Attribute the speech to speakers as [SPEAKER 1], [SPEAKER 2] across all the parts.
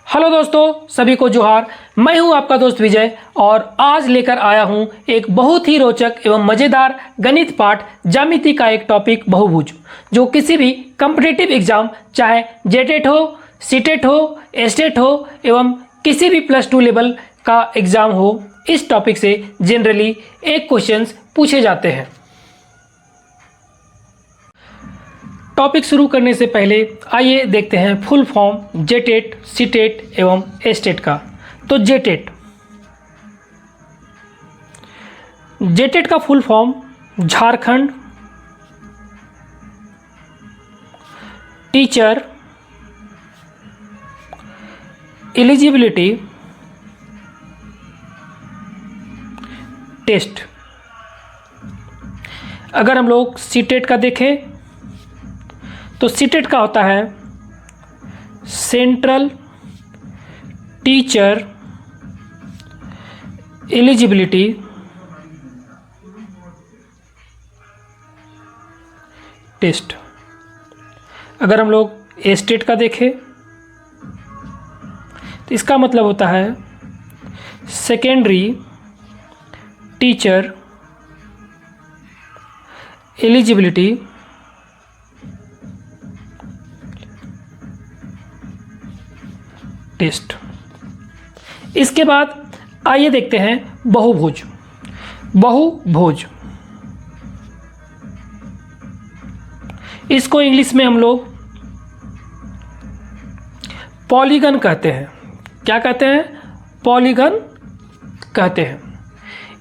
[SPEAKER 1] Hello दोस्तों, सभी को जोहार। मैं हूं आपका दोस्त विजय और आज लेकर आया हूं एक बहुत ही रोचक एवं मज़ेदार गणित पाठ ज्यामिति का एक टॉपिक बहुभुज, जो किसी भी कॉम्पिटिटिव एग्जाम चाहे जेटेट हो, सीटेट हो, एस्टेट हो एवं किसी भी +2 लेवल का एग्जाम हो, इस टॉपिक से जनरली एक क्वेश्चंस पूछे जाते हैं। टॉपिक शुरू करने से पहले आइए देखते हैं फुल फॉर्म जेटेट, सीटेट एवं एस्टेट का। तो जेटेट का full form Jharkhand teacher eligibility test. अगर हम लोग सीटेट का देखें तो सीटेट का होता है सेंट्रल टीचर एलिजिबिलिटी टेस्ट। अगर हम लोग एस्टेट का देखें तो इसका मतलब होता है सेकेंडरी टीचर एलिजिबिलिटी टेस्ट। इसके बाद आइए देखते हैं बहुभुज। इसको इंग्लिश में हम लोग पॉलीगन कहते हैं। क्या कहते हैं? पॉलीगन कहते हैं।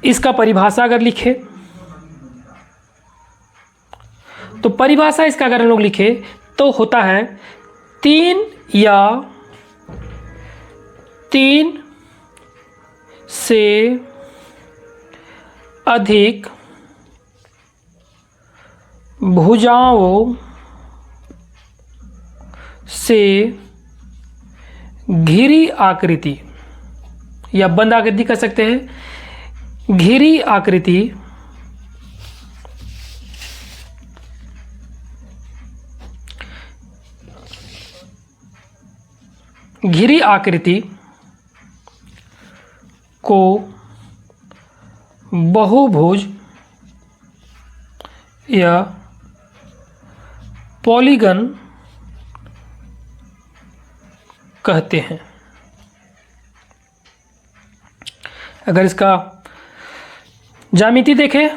[SPEAKER 1] इसका परिभाषा अगर लिखे तो परिभाषा इसका अगर हम लोग लिखे तो होता है 3 या 3 से अधिक भुजाओं से घिरी आकृति या बंद आकृति कह सकते हैं। घिरी आकृति को बहुभुज या पॉलीगन कहते हैं। अगर इसका ज्यामिति देखें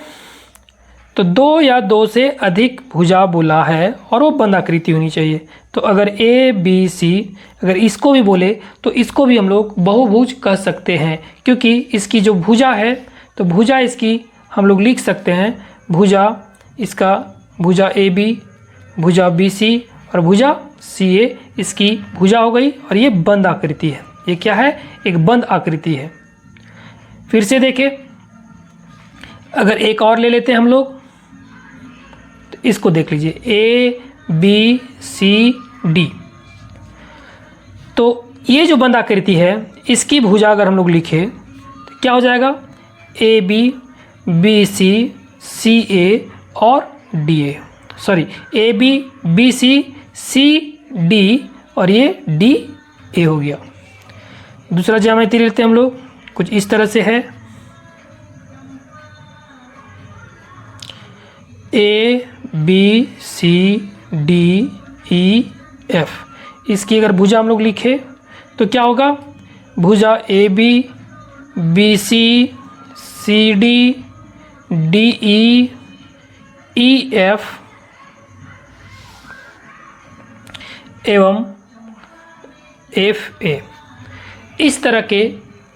[SPEAKER 1] तो 2 या 2 से अधिक भुजा बोला है और वो बंद आकृति होनी चाहिए। तो अगर ए बी सी अगर इसको भी बोले तो इसको भी हम लोग बहुभुज कह सकते हैं, क्योंकि इसकी जो भुजा है तो भुजा इसकी हम लोग लिख सकते हैं भुजा ए बी, भुजा बी सी और भुजा सी ए इसकी भुजा हो गई और ये बंद आकृति है। ये क्या है? एक बंद आकृति है। फिर से देखें, अगर एक और ले लेते हैं हम लोग तो इसको देख लीजिए ए बी सी डी। तो ये जो बंद आकृति है इसकी भुजा अगर हम लोग लिखें तो क्या हो जाएगा? ए B, B C, C A और D A. Sorry, A B, B C, C D और ये डी ए हो गया। दूसरा ज्यामिति लेते हैं हम लोग, कुछ इस तरह से है। A B C D E F. इसकी अगर भुजा हम लोग लिखे तो क्या होगा? भुजा A B, B C, C D, D E, E F एवं एफ ए। इस तरह के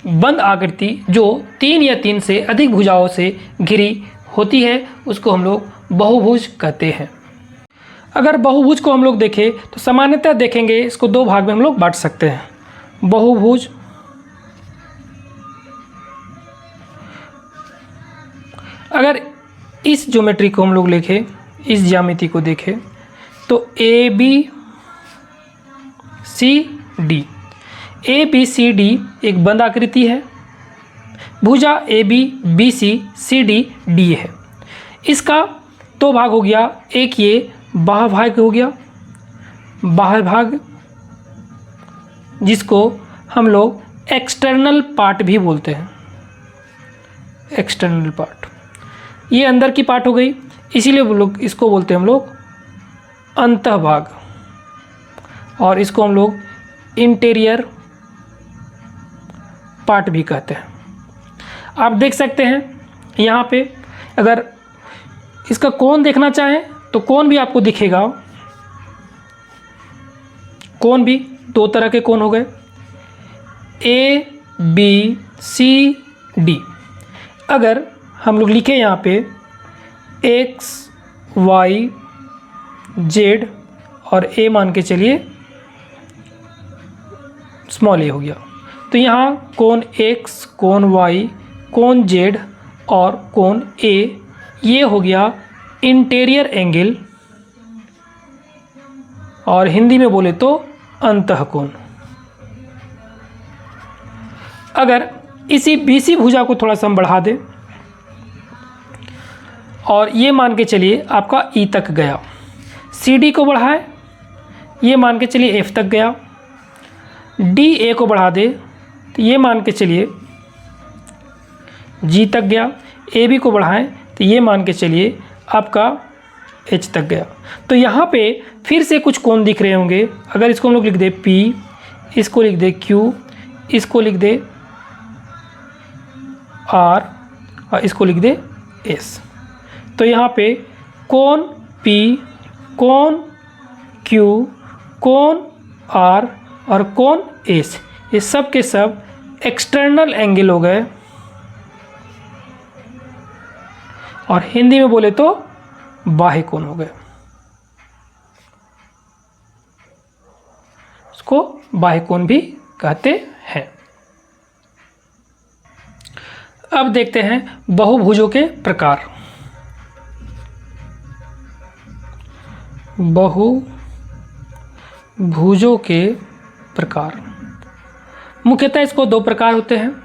[SPEAKER 1] बंद आकृति जो 3 या 3 से अधिक भुजाओं से घिरी होती है उसको हम लोग बहुभुज कहते हैं। अगर बहुभुज को हम लोग देखें तो सामान्यतः देखेंगे इसको 2 भाग में हम लोग बांट सकते हैं। बहुभुज अगर इस ज्योमेट्री को हम लोग लिखें, इस ज्यामिति को देखें तो A B C D, A B C D एक बंद आकृति है। भुजा A B, B C, C D, D है। इसका 2 भाग हो गया, एक ये बाह्य भाग हो गया, बाह्य भाग जिसको हम लोग एक्सटर्नल पार्ट भी बोलते हैं। एक्सटर्नल पार्ट, ये अंदर की पार्ट हो गई, इसीलिए वो लोग इसको बोलते हैं हम लोग अंतःभाग, और इसको हम लोग इंटीरियर पार्ट भी कहते हैं। आप देख सकते हैं यहाँ पे, अगर इसका कोण देखना चाहें तो कोण भी आपको दिखेगा। कोण भी दो तरह के कोण हो गए, ABCD। अगर हम लोग लिखे यहाँ पे XYZ और A मान के चलिए स्मॉल a हो गया, तो यहाँ कोण X, कोण Y, कोण Z और कोण A, ये हो गया इंटीरियर एंगल, और हिंदी में बोले तो अंतःकोण। अगर इसी BC भुजा को थोड़ा सा हम बढ़ा दें और ये मान के चलिए आपका E तक गया, CD को बढ़ाए, ये मान के चलिए F तक गया, DA को बढ़ा दे तो ये मान के चलिए G तक गया, AB को बढ़ाएं तो ये मान के चलिए आपका H तक गया। तो यहाँ पे फिर से कुछ कोण दिख रहे होंगे। अगर इसको हम लोग लिख दे P, इसको लिख दे Q, इसको लिख दे R और इसको लिख दे S, तो यहाँ पे कोण P, कोण Q, कोण R और कोण S, ये सब के सब एक्सटर्नल एंगल हो गए, और हिंदी में बोले तो बाह्य कोण हो गए। इसको बाह्य कोण भी कहते हैं। अब देखते हैं बहुभुजों के प्रकार। बहुभुजों के प्रकार, मुख्यतः इसको दो प्रकार होते हैं।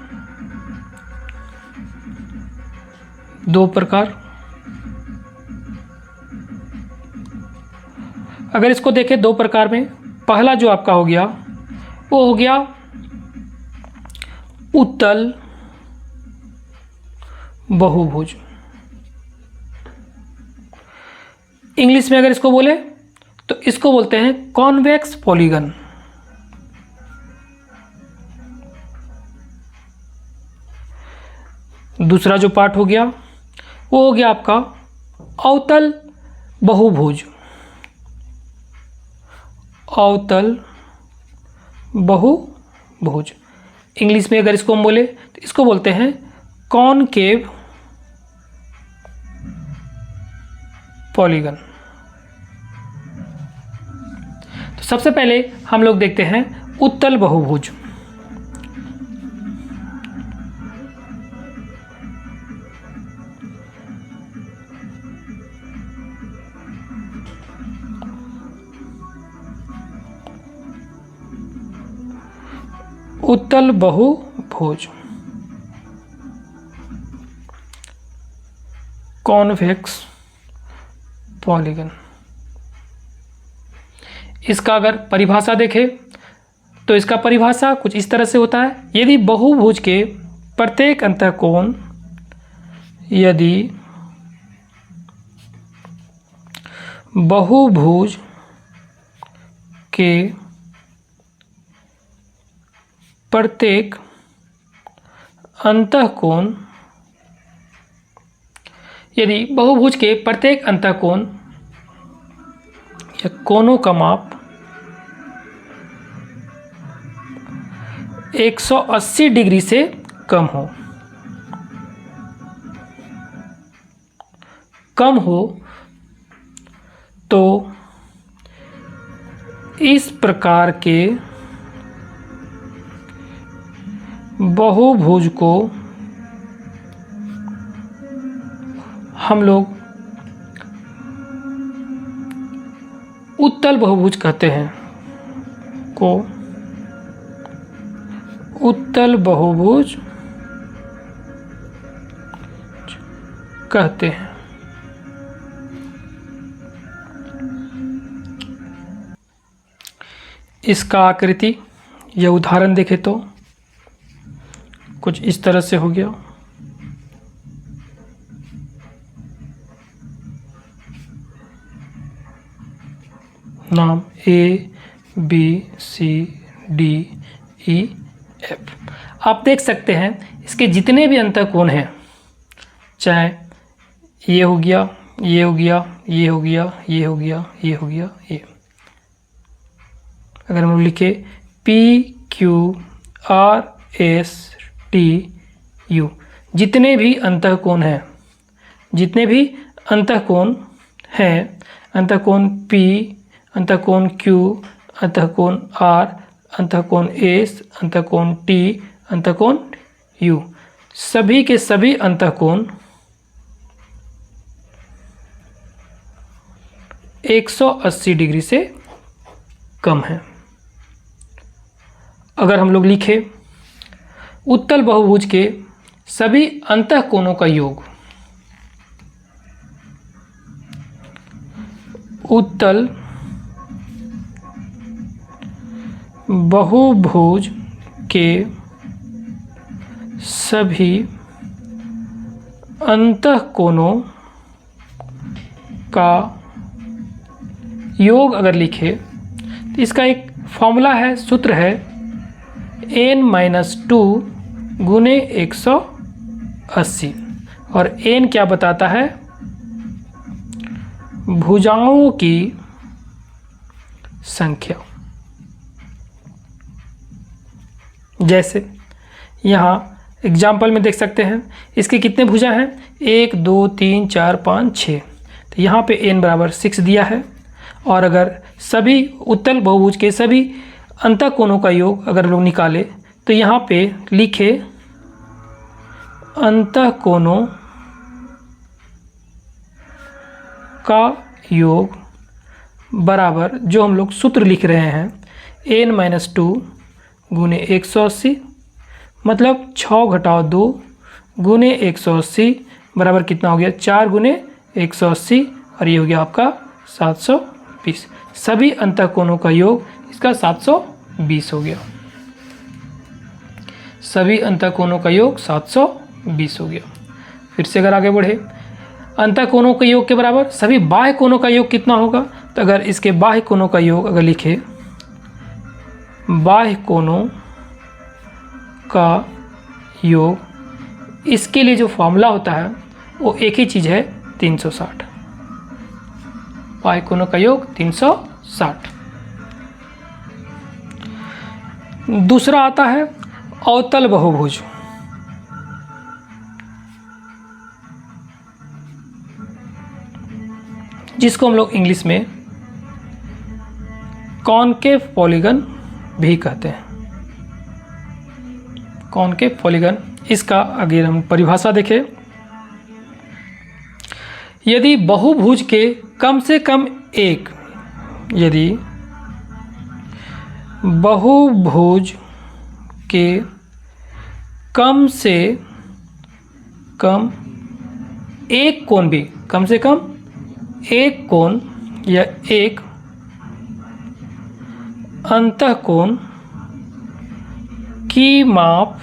[SPEAKER 1] दो प्रकार, अगर इसको देखें दो प्रकार में, पहला जो आपका हो गया वो हो गया उत्तल बहुभुज। इंग्लिश में अगर इसको बोले तो इसको बोलते हैं कॉन्वेक्स पॉलीगन। दूसरा जो पार्ट हो गया वो हो गया आपका अवतल बहुभुज। अवतल बहुभुज, इंग्लिश में अगर इसको हम बोले तो इसको बोलते हैं कॉनकेव पॉलीगन। तो सबसे पहले हम लोग देखते हैं उत्तल बहुभुज। उत्तल बहुभुज, कॉन्वेक्स पॉलीगन। इसका अगर परिभाषा देखें तो इसका परिभाषा कुछ इस तरह से होता है, यदि बहुभुज के प्रत्येक अंतःकोण, यदि बहुभुज के प्रत्येक अंतःकोण, यदि बहुभुज के प्रत्येक अंतःकोण या कोणों का माप 180 डिग्री से कम हो तो इस प्रकार के बहुभुज को हम लोग उत्तल बहुभुज कहते हैं, को उत्तल बहुभुज कहते हैं। इसका आकृति यह उदाहरण देखें तो कुछ इस तरह से हो गया। नाम A B C D E F। आप देख सकते हैं इसके जितने भी अंतःकोण हैं, चाहे ये हो गया, ये हो गया, ये हो गया, ये हो गया, ये हो गया, ये, अगर हम लिखे P Q R S T U, जितने भी अंतःकोण हैं, जितने भी अंतःकोण हैं, अंतःकोण P, अंतःकोण Q, अंतःकोण R, अंतःकोण S, अंतःकोण T, अंतःकोण U, सभी के सभी अंतःकोण 180 डिग्री से कम है। अगर हम लोग लिखें उत्तल बहुभुज के सभी अंतःकोणों का योग, उत्तल बहुभुज के सभी अंतःकोणों का योग अगर लिखे तो इसका एक फॉर्मूला है, सूत्र है n-2 गुने 180। और n क्या बताता है? भुजाओं की संख्या। जैसे यहाँ एग्जाम्पल में देख सकते हैं इसके कितने भुजा हैं, 1 2 3 4 5 6, तो यहाँ पे n बराबर 6 दिया है। और अगर सभी उत्तल बहुभुज के सभी अंतःकोणों का योग अगर लोग निकाले तो यहाँ पे लिखे अंतःकोणों का योग बराबर, जो हम लोग सूत्र लिख रहे हैं, n-2 गुने 180, मतलब 6 घटाओ 2 गुने 180 बराबर कितना हो गया, 4 गुने 180, और ये हो गया आपका 720। सभी अंतःकोणों का योग इसका 720 हो गया। सभी अंतःकोणों का योग 720 हो गया। फिर से अगर आगे बढ़े, अंतःकोणों के योग के बराबर सभी बाह्य कोणों का योग कितना होगा, तो अगर इसके बाह्य कोणों का योग अगर लिखे, बाह्य कोणों का योग, इसके लिए जो फॉर्मूला होता है वो एक ही चीज़ है, 360। बाह्य कोणों का योग 360। दूसरा आता है अवतल बहुभुज। जिसको हम लोग इंग्लिश में कॉनकेव पॉलीगन भी कहते हैं। कॉनकेव पॉलीगन, इसका अगर हम परिभाषा देखें, यदि बहुभुज के कम से कम एक, यदि बहुभुज के कम से कम एक कोण भी, कम से कम एक कोण या एक अंतःकोण की माप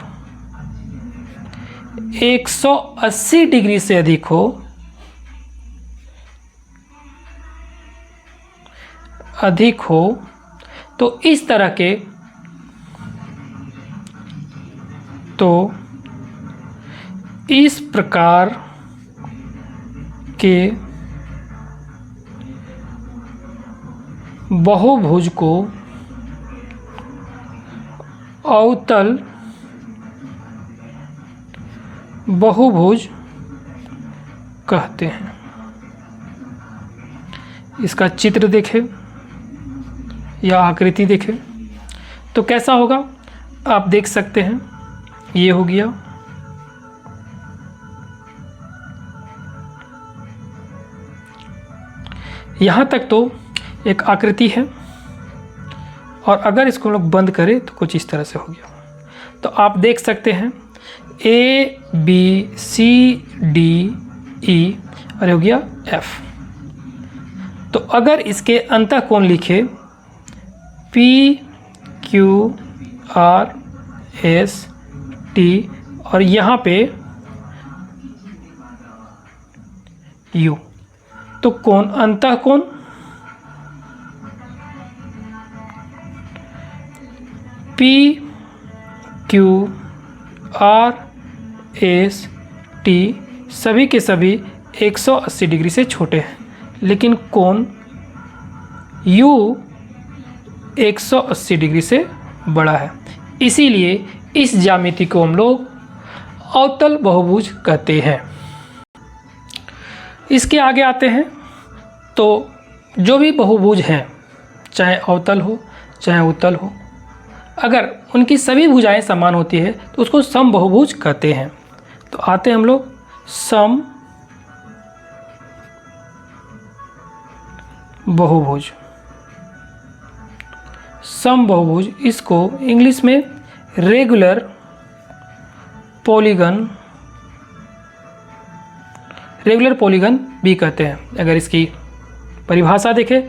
[SPEAKER 1] 180 डिग्री से अधिक हो, तो इस तरह के, तो इस प्रकार के बहुभुज को अवतल बहुभुज कहते हैं। इसका चित्र देखें या आकृति देखें तो कैसा होगा, आप देख सकते हैं, ये हो गया, यहाँ तक तो एक आकृति है, और अगर इसको लोग बंद करें तो कुछ इस तरह से हो गया। तो आप देख सकते हैं A B C D E और हो गया F। तो अगर इसके अंतःकोण लिखे P Q R S T और यहाँ पे यू। तो कोण अंतःकोण P Q R S T सभी के सभी 180 डिग्री से छोटे हैं, लेकिन कोण यू 180 डिग्री से बड़ा है। इसीलिए इस ज्यामिति को हम लोग अवतल बहुभुज कहते हैं। इसके आगे आते हैं तो जो भी बहुभुज हैं, चाहे अवतल हो चाहे उत्तल हो, अगर उनकी सभी भुजाएं समान होती है तो उसको समबहुभुज कहते हैं। तो आते हैं हम लोग समबहुभुज। समबहुभुज इसको इंग्लिश में रेगुलर पॉलीगन भी कहते हैं। अगर इसकी परिभाषा देखें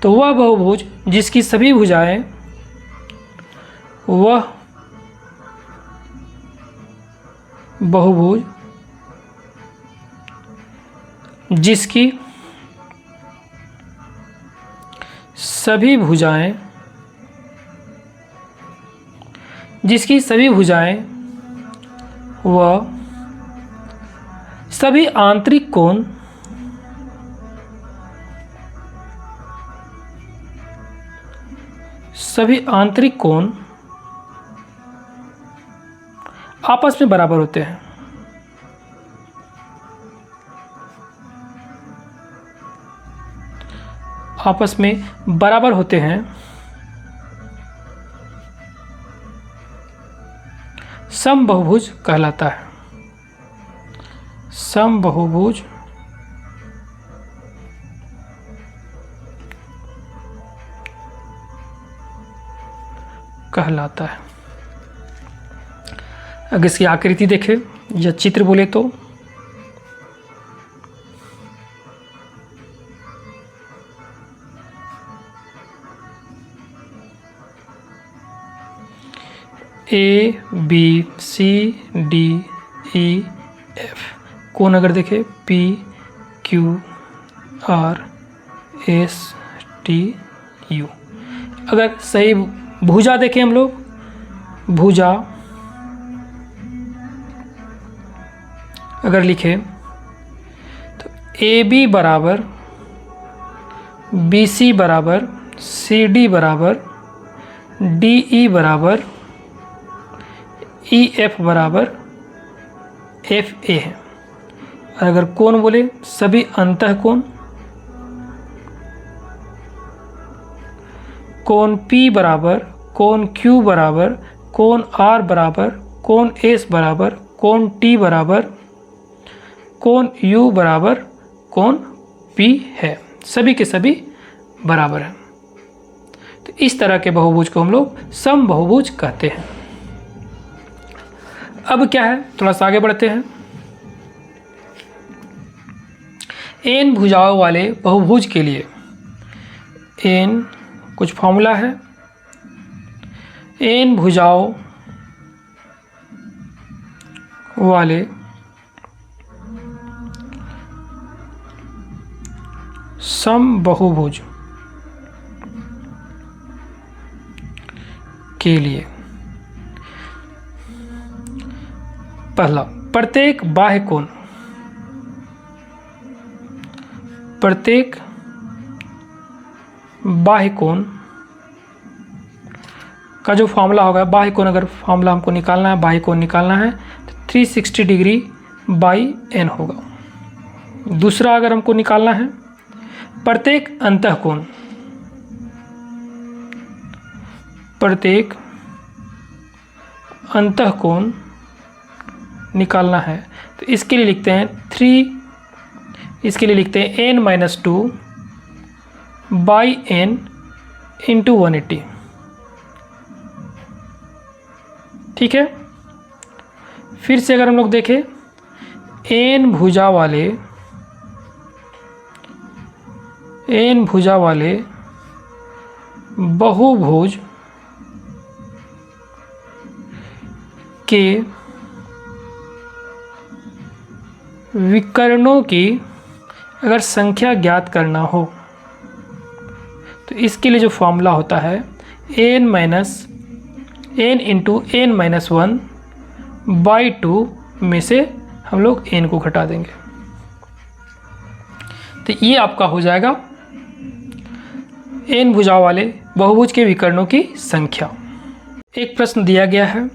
[SPEAKER 1] तो वह बहुभुज जिसकी सभी भुजाएं वह बहुभुज जिसकी सभी भुजाएं व सभी आंतरिक कोण आपस में बराबर होते हैं। समबहुभुज कहलाता है। समबहुभुज कहलाता है। अगर इसकी आकृति देखें या चित्र बोले तो A B C D E F. कोण अगर देखें P Q R S T U. अगर सही भुजा देखें हम लोग, भुजा अगर लिखें तो ए बी बराबर बी सी बराबर सी डी बराबर डी ई बराबर ई एफ बराबर एफ ए है। और अगर कोण बोले सभी अंतःकोण, कोण P बराबर, कोण Q बराबर, कोण R बराबर, कोण S बराबर, कोण T बराबर, कोण U बराबर, कोण P है, सभी के सभी बराबर हैं। तो इस तरह के बहुभुज को हम लोग समबहुभुज कहते हैं। अब क्या है, थोड़ा सा आगे बढ़ते हैं। n भुजाओं वाले बहुभुज के लिए n कुछ फॉर्मूला है। n भुजाओं वाले समबहुभुज के लिए पहला, प्रत्येक बाह्य कोण, प्रत्येक बाह्य कोण का जो फॉर्मूला होगा, बाह्य कोण अगर फॉर्मूला हमको निकालना है, बाह्य कोण निकालना है तो 360 डिग्री बाई n होगा। दूसरा अगर हमको निकालना है प्रत्येक अंतःकोण, प्रत्येक अंतःकोण निकालना है तो इसके लिए लिखते हैं इसके लिए लिखते हैं n-2 बाई n इंटू 180। ठीक है। फिर से अगर हम लोग देखें n भुजा वाले बहुभुज के विकर्णों की अगर संख्या ज्ञात करना हो तो इसके लिए जो फॉर्मूला होता है n इंटू n माइनस 1/2 में से हम लोग n को घटा देंगे। तो ये आपका हो जाएगा n भुजाओं वाले बहुभुज के विकर्णों की संख्या। एक प्रश्न दिया गया है,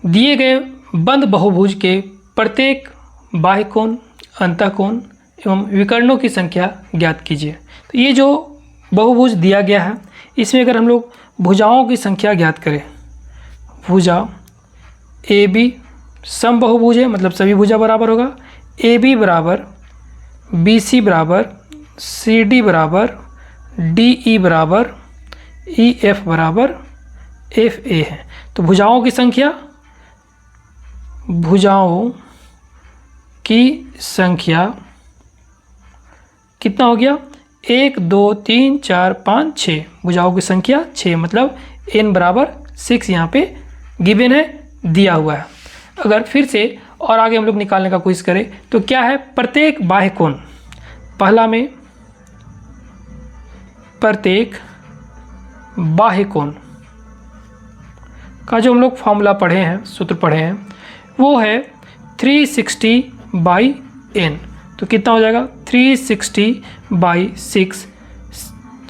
[SPEAKER 1] दिए गए बंद बहुभुज के प्रत्येक बाह्य कोण, अंतःकोण एवं विकर्णों की संख्या ज्ञात कीजिए। तो ये जो बहुभुज दिया गया है इसमें अगर हम लोग भुजाओं की संख्या ज्ञात करें, भुजा AB सम बहुभुज है, मतलब सभी भुजा बराबर होगा। AB बराबर BC बराबर CD बराबर DE बराबर EF बराबर FA है। तो भुजाओं की संख्या कितना हो गया, 1 2 3 4 5 6, भुजाओं की संख्या 6, मतलब n बराबर 6 यहाँ पे गिवन है, दिया हुआ है। अगर फिर से और आगे हम लोग निकालने का कोशिश करें तो क्या है, प्रत्येक बाह्य कोण, पहला में प्रत्येक बाह्य कोण का जो हम लोग फॉर्मूला पढ़े हैं, सूत्र पढ़े हैं, वो है 360/n। तो कितना हो जाएगा, 360/6,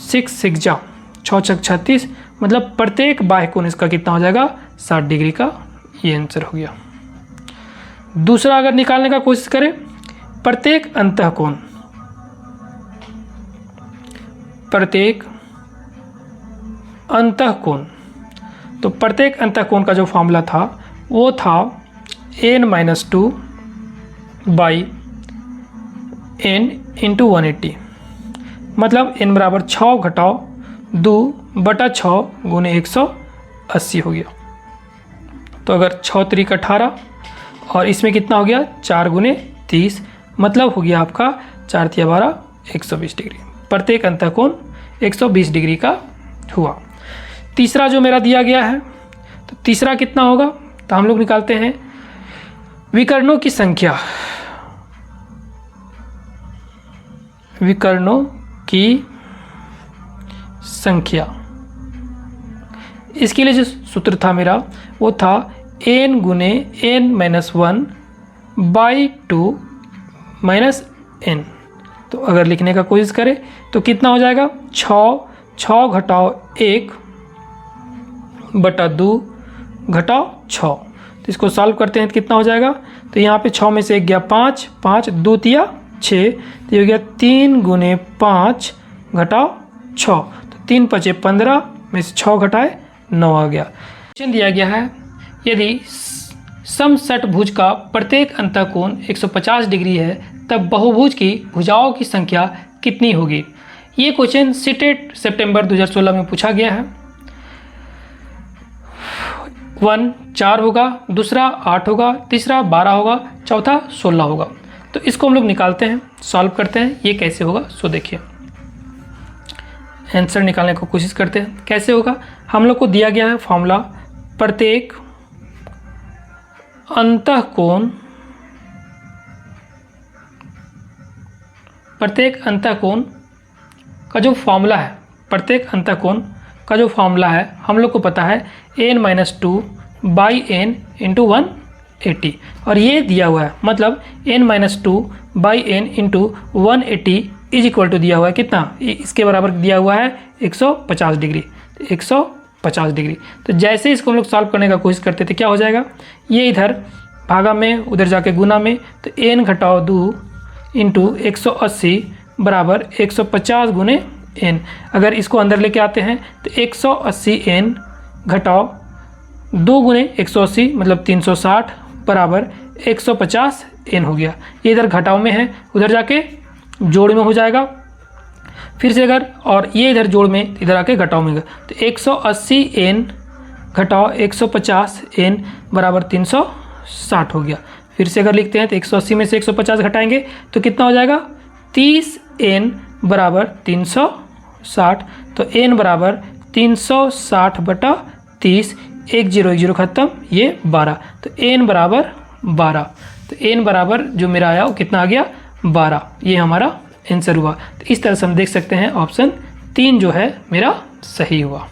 [SPEAKER 1] 6 6 जा 6 6 36, मतलब प्रत्येक बाह्य कोण इसका कितना हो जाएगा, 60 डिग्री का। ये आंसर हो गया। दूसरा अगर निकालने का कोशिश करें, प्रत्येक अंतःकोण, प्रत्येक अंतःकोण, तो प्रत्येक अंतःकोण का जो फॉर्मूला था वो था n-2/n इंटू 180, मतलब n बराबर 6 घटाओ 2/6 गुने 180 हो गया। तो अगर 6 3 18 और इसमें कितना हो गया, 4 गुने 30, मतलब हो गया आपका 4 3 12 120 डिग्री। प्रत्येक अंतःकोण 120 डिग्री का हुआ। तीसरा जो मेरा दिया गया है, तो तीसरा कितना होगा, तो हम लोग निकालते हैं विकर्णों की संख्या, विकर्णों की संख्या। इसके लिए जो सूत्र था मेरा वो था n गुने n माइनस 1/2 माइनस n। तो अगर लिखने का कोशिश करें तो कितना हो जाएगा, 6 घटाओ 1/2 घटाओ 6। तो इसको सॉल्व करते हैं तो कितना हो जाएगा, तो यहाँ पे 6 में से 1 गया 5, 5 2 तिया 6, तो ये हो गया 3 गुने 5 घटाओ 6, तो 3 5 15 में से 6 घटाए 9 आ गया। क्वेश्चन दिया गया है, यदि समषटभुज का प्रत्येक अंतःकोण 150 डिग्री है तब बहुभुज की भुजाओं की संख्या कितनी होगी। ये क्वेश्चन सीटेट सितंबर 2016 में पूछा गया है। 1 4 होगा, दूसरा 8 होगा, तीसरा 12 होगा, चौथा 16 होगा। तो इसको हम लोग निकालते हैं, सॉल्व करते हैं, ये कैसे होगा सो देखिए। आंसर निकालने की कोशिश करते हैं, कैसे होगा। हम लोग को दिया गया है फॉर्मूला, प्रत्येक अंतःकोण, प्रत्येक अंतःकोण का जो फॉर्मूला है, प्रत्येक अंतःकोण का जो फॉर्मूला है हम लोग को पता है n-2/n इंटू 180, और ये दिया हुआ है, मतलब n-2/n into 180 is equal to दिया हुआ है कितना, इसके बराबर दिया हुआ है 150 डिग्री, 150 डिग्री। तो जैसे इसको हम लोग सॉल्व करने का कोशिश करते थे क्या हो जाएगा, ये इधर भागा में उधर जाके गुना में, तो n घटाओ 2 इंटू 180 बराबर 150 गुने n। अगर इसको अंदर लेके आते हैं तो 180 n घटाओ 2 गुने 180 मतलब 360 बराबर 150 n हो गया। ये इधर घटाव में है, उधर जाके जोड़ में हो जाएगा। फिर से अगर, और ये इधर जोड़ में, इधर आके घटाव में, तो 180 n घटाओ 150 n बराबर 360 हो गया। फिर से अगर लिखते हैं तो 180 में से 150 घटाएंगे तो कितना हो जाएगा, 30 n बराबर 360। तो n बराबर 360/30, एक जीरो ख़त्म, ये 12, तो n बराबर 12। तो n बराबर जो मेरा आया वो कितना आ गया 12, ये हमारा आंसर हुआ। तो इस तरह से हम देख सकते हैं ऑप्शन 3 जो है मेरा सही हुआ।